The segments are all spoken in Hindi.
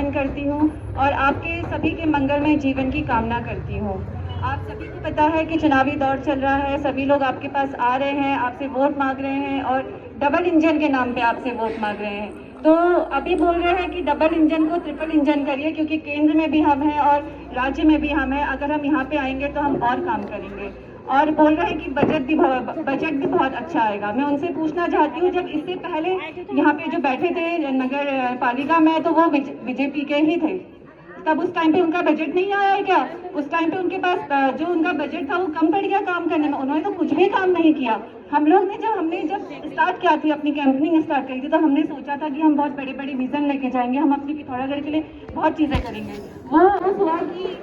नमन करती हूँ और आपके सभी के मंगलमय जीवन की कामना करती हूँ। आप सभी को पता है कि चुनावी दौर चल रहा है, सभी लोग आपके पास आ रहे हैं, आपसे वोट मांग रहे हैं और डबल इंजन के नाम पे आपसे वोट मांग रहे हैं। तो अभी बोल रहे हैं कि डबल इंजन को ट्रिपल इंजन करिए, क्योंकि केंद्र में भी हम हैं और राज्य में भी हम हैं। अगर हम यहाँ पे आएंगे तो हम और काम करेंगे। और बोल रहे हैं कि बजट भी बहुत अच्छा आएगा। मैं उनसे पूछना चाहती हूँ, जब इससे पहले यहाँ पे जो बैठे थे नगर पालिका में, तो वो बीजेपी के ही थे, तब उस टाइम पे उनका बजट नहीं आया है क्या? उस टाइम पे उनके पास जो उनका बजट था वो कम पड़ गया काम करने में? उन्होंने तो कुछ भी काम नहीं किया। हम लोग ने जब स्टार्ट किया थी, अपनी कैंपेनिंग स्टार्ट करी थी, तो हमने सोचा था कि हम बहुत बड़े बड़े विजन लेके जाएंगे, हम अपनी पिथौरागढ़ के लिए बहुत चीजें करेंगे। वो हुआ कि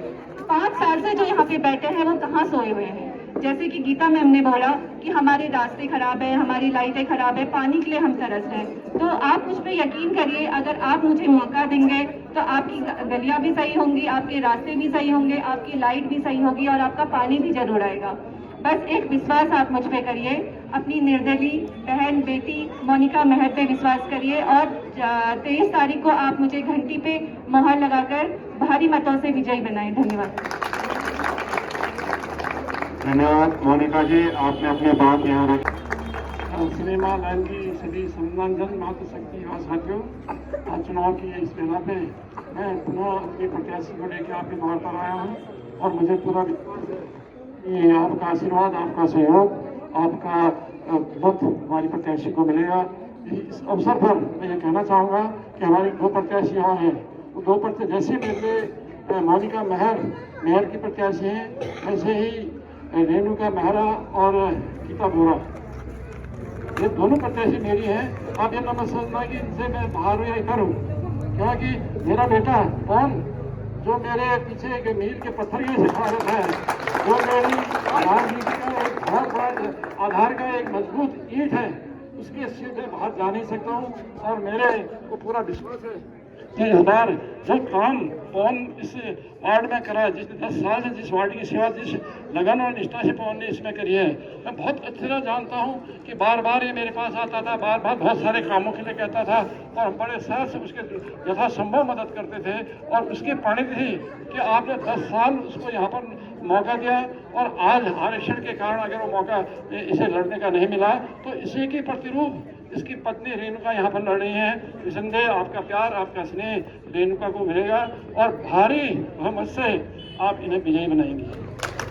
5 साल से जो यहाँ पे बैठे हैं वो कहाँ सोए हुए हैं। जैसे कि गीता मैम ने बोला कि हमारे रास्ते खराब है, हमारी लाइटें खराब है, पानी के लिए हम तरस रहे हैं। तो आप मुझ पर यकीन करिए, अगर आप मुझे मौका देंगे तो आपकी गलियां भी सही होंगी, आपके रास्ते भी सही होंगे, आपकी लाइट भी सही होगी और आपका पानी भी जरूर आएगा। बस एक विश्वास आप मुझ पे करिए, अपनी निर्दली बहन बेटी मोनिका महर पे विश्वास करिए और 23 तारीख को आप मुझे घंटी पे मोहर लगाकर भारी मतों से विजयी बनाएं। धन्यवाद। धन्यवाद मोनिका जी, आपने अपनी बात यहाँ रखी। सिनेमा लाइन की सभी सम्मानजन मातृशक्ति युवा साथियों, आज चुनाव की इस बेला पे मैं पुनः अपने प्रत्याशी को लेकर आपके द्वार पर आया हूँ और मुझे पूरा ये आपका आशीर्वाद, आपका सहयोग, आपका मत हमारी प्रत्याशी को मिलेगा। इस अवसर पर मैं ये कहना चाहूँगा कि हमारी 2 प्रत्याशी यहाँ हैं। वो 2 प्रत्याशी जैसे मेरे मोनिका महर की प्रत्याशी हैं, वैसे ही रेणुका मेहरा और गीता बोरा, ये दोनों प्रत्याशी मेरी हैं। आप ये न समझना कि इनसे मैं बाहर हूँ या इधर हूँ, क्योंकि मेरा बेटा कौन जो मेरे पीछे के मील के पत्थर की सिफारिश है, जो मेरी राजनीति का एक बहुत बड़ा आधार का एक मजबूत ईंट है, उसके से मैं बाहर जा नहीं सकता हूँ। और मेरे को पूरा विश्वास है कि इस बार जो काम पवन इस वार्ड में करा, जिसने 10 साल से जिस वार्ड की सेवा जिस लगन और निष्ठा से पवन ने इसमें करी है, मैं बहुत अच्छी तरह जानता हूँ कि बार बार ये मेरे पास आता था, बार बार बहुत सारे कामों के लिए कहता था और हम बड़े सहज से उसके यथासंभव मदद करते थे। और उसके परिणति थी कि आपने 10 साल उसको यहाँ पर मौका दिया और आज आरक्षण के कारण अगर वो मौका इसे लड़ने का नहीं मिला तो इसी की प्रतिरूप इसकी पत्नी रेणुका यहाँ पर लड़ रही है। निसंदेह आपका प्यार, आपका स्नेह रेणुका को मिलेगा और भारी बहुमत से आप इन्हें विजयी बनाएंगे।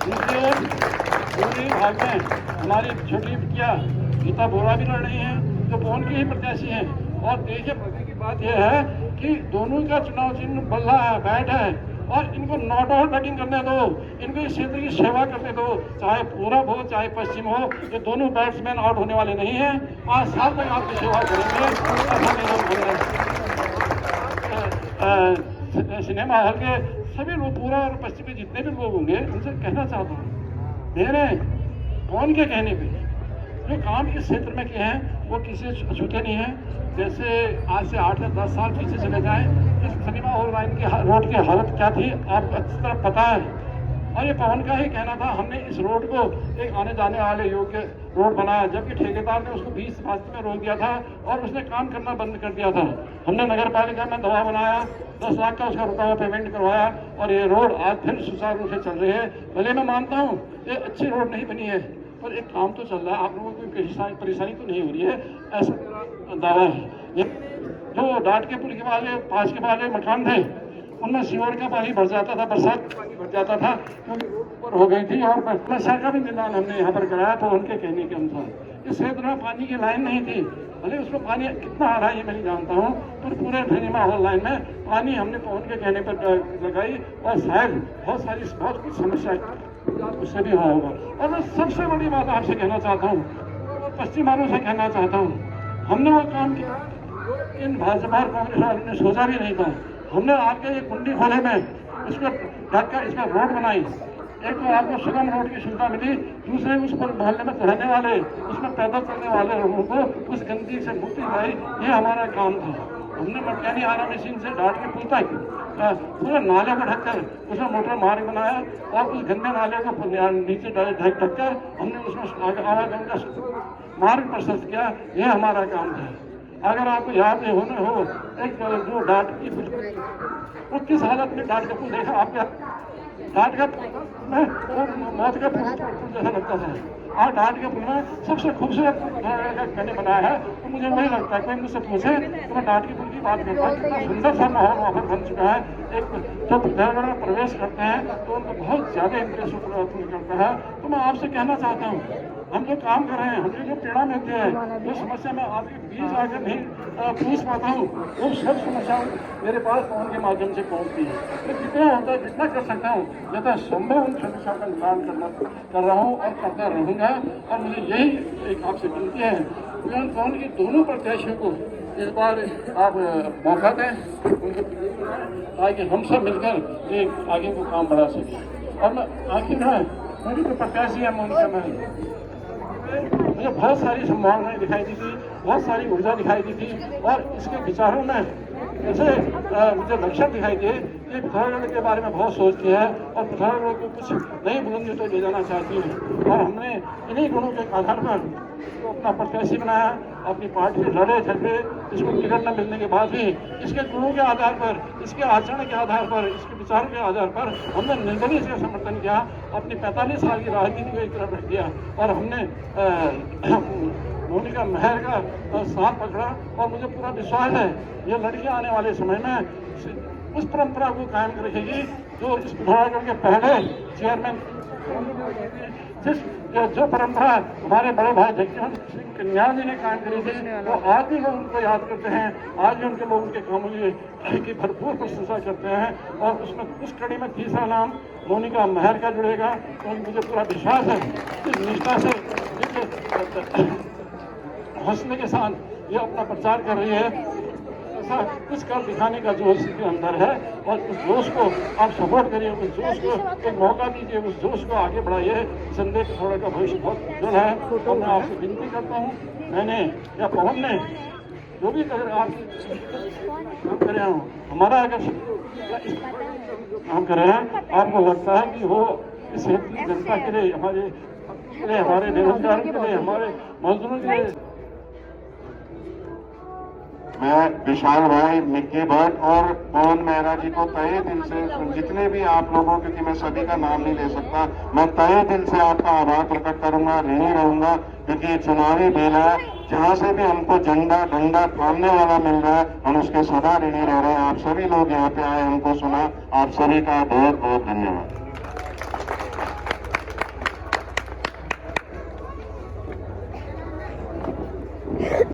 दूसरी ओर पूरे भाग में हमारी छोटी बिटिया गीता बोरा भी लड़ रही हैं, जो पवन की ही प्रत्याशी हैं। और देखिए मजे की बात यह है कि दोनों का चुनाव चिन्ह बल्ला है, बैट है, और इनको नॉट आउट बैटिंग करने दो, इनको इस क्षेत्र की सेवा करने दो, चाहे पूरब हो चाहे पश्चिम हो। ये दोनों बैट्समैन आउट होने वाले नहीं हैं, 5 साल तक आपकी सेवा करेंगे। सिनेमा हॉल के सभी लोग, पूरा और पश्चिम में जितने भी लोग होंगे, उनसे कहना चाहता हूँ, मेरे कौन के कहने पे जो काम इस क्षेत्र में किए हैं वो किसी छूटे नहीं हैं। जैसे आज से 8 या 10 साल पीछे चले जाएं, इस सिनेमा हॉल लाइन की रोड की हालत क्या थी आपको अच्छी तरह पता है। और ये पवन का ही कहना था, हमने इस रोड को एक आने जाने वाले योग्य रोड बनाया, जबकि ठेकेदार ने उसको 20 रास्ते में रोक दिया था और उसने काम करना बंद कर दिया था। हमने नगर पालिका में दवा बनाया, 10 लाख का उसका रुका हुआ पेमेंट करवाया और ये रोड आज फिर सुचारू रूप से चल रही है। भले मैं मानता हूँ ये अच्छी रोड नहीं बनी है, पर एक काम तो चल रहा है, आप लोगों को कोई परेशानी तो नहीं हो रही है, ऐसा मेरा दावा है। जो डाट के पुल के वाले पास के वाले मकान थे, उनमें सीवर का पानी भर जाता था, बरसात में पानी भर जाता था, क्योंकि ऊपर हो गई थी। और समस्या का भी निदान हमने यहाँ पर कराया, तो उनके कहने के अनुसार इस क्षेत्र में पानी की लाइन नहीं थी। भले उसमें पानी कितना आ रहा है ये मैं नहीं जानता हूँ, पर पूरे सिनेमा हॉल लाइन में पानी हमने पवन के कहने पर लगाई और शायद बहुत कुछ समस्या उससे भी हुआ होगा। और मैं सबसे बड़ी बात आपसे कहना चाहता हूँ, पश्चिम वालों से कहना चाहता हूँ, हमने वो काम किया इन भाजपा और कांग्रेस वालों ने सोचा भी नहीं था। हमने आपके ये कुंडी खोले में इसको ढककर इसमें रोड बनाई। एक तो आपको सुगम रोड की सुविधा मिली, दूसरे उस पर मोहल्ले में रहने वाले, उसमें पैदल चलने वाले लोगों को उस गंदगी से मुक्ति दिलाई। ये हमारा काम था। हमने मटकानी आरा मशीन से डाट के पुल तक पूरे नाले को ढककर उसमें मोटर मार्ग बनाया और उस गंदे नाले को नीचे ढककर हमने उसमें आवागमन का मार्ग प्रशस्त किया। यह हमारा काम था। अगर आपको याद नहीं होने हो, एक जो डांट की फिल्म, वो किस हालत में डांट का फूल देखा आपने? डांट का मौत का फूल जैसा लगता था। और डांट के फूल में सबसे खूबसूरत मैंने बनाया है, तो मुझे वही लगता है। कोई मुझसे पूछे तो मैं डांट के फूल की बात करता हूँ। कितना सुंदर सा माहौल वहाँ पर बन चुका है। एक जब पिथौरागढ़ में प्रवेश करते हैं तो उनको बहुत ज़्यादा इंटरेस्ट उत्पन्न करता है। तो मैं आपसे कहना चाहता हूँ, हम जो काम कर रहे हैं, हमें जो पीड़ा मिलती है, जो समस्या मैं आपके बीच आकर नहीं पूछ पाता हूँ, वो सब समस्याएं मेरे पास फोन के माध्यम से पहुँचती है। तो जितना होता है, जितना कर सकता हूँ, जितना संभव उन समस्याओं का निवारण कर रहा हूँ और करता रहूँगा। और मुझे यही एक आपसे विनती है कि फोन की दोनों प्रत्याशियों को इस बार आप मौका दें, उनको ताकि हम सब मिलकर एक आगे को काम बढ़ा सकें। और मैं आखिर में मेरी जो प्रत्याशी है मोनिका महल, मुझे बहुत सारी संभावनाएं दिखाई दी थी, बहुत सारी ऊर्जा दिखाई दी थी, और इसके विचारों में ऐसे मुझे लक्षण दिखाई दिए कि पिथौरागढ़ के बारे में बहुत सोचती है और पिथौरागढ़ को कुछ नई बुलंदी तो ले जाना चाहती है। और हमने इन्हीं गुणों के आधार पर तो अपना प्रत्याशी बनाया, अपनी पार्टी लड़े झगड़े, इसको टिकट न मिलने के बाद भी इसके गुणों के आधार पर, इसके आचरण के आधार पर, इसके विचार के आधार पर हमने निर्दलीय इसका समर्थन किया। अपनी 45 साल की राजनीति को एक तरफ रख दिया और हमने मोनिका महल का साथ पकड़ा। और मुझे पूरा विश्वास है ये लड़की आने वाले समय में उस परंपरा को कायम रखेगी जो इस पिथौरागढ़ के पहले चेयरमैन, जो परंपरा हमारे बड़े भाई जगजीवन सिंह कन्या जी ने कायम करी थी, वो आज भी लोग उनको याद करते हैं। आज भी उनके लोग उनके कामों की भरपूर प्रशंसा करते हैं। और उसमें उस कड़ी में तीसरा नाम मोनिका महल का जुड़ेगा। तो मुझे पूरा विश्वास है कि निष्ठा से हौसले के साथ ये अपना प्रचार कर रही है। ऐसा कुछ कर दिखाने का जोश इसके अंदर है, और उस जोश को आप सपोर्ट करिए, उस जोश को एक मौका दीजिए, उस जोश को आगे बढ़ाइए। संदेह पिथौरागढ़ का भविष्य बहुत उज्जवल है। तो मैं आपसे विनती करता हूँ, मैंने या पवन ने जो भी अगर आप काम कर रहे हो, हमारा अगर काम कर रहे हैं, आपको लगता है कि वो इस क्षेत्र की जनता के लिए, हमारे बेरोजगारों के लिए, हमारे मजदूरों के लिए। मैं विशाल भाई, मिक्की भट्ट और पवन मेहरा जी को तहे दिल से, जितने भी आप लोगों, क्योंकि मैं सभी का नाम नहीं ले सकता, मैं तहे दिल से आपका आभार प्रकट करूंगा, ऋणी रहूंगा। क्योंकि ये चुनावी बेला है, जहाँ से भी हमको झंडा डंडा थामने वाला मिल रहा है, हम उसके सदा ऋणी रह रहे हैं। आप सभी लोग यहाँ पे आए, हमको सुना, आप सभी का बहुत बहुत धन्यवाद।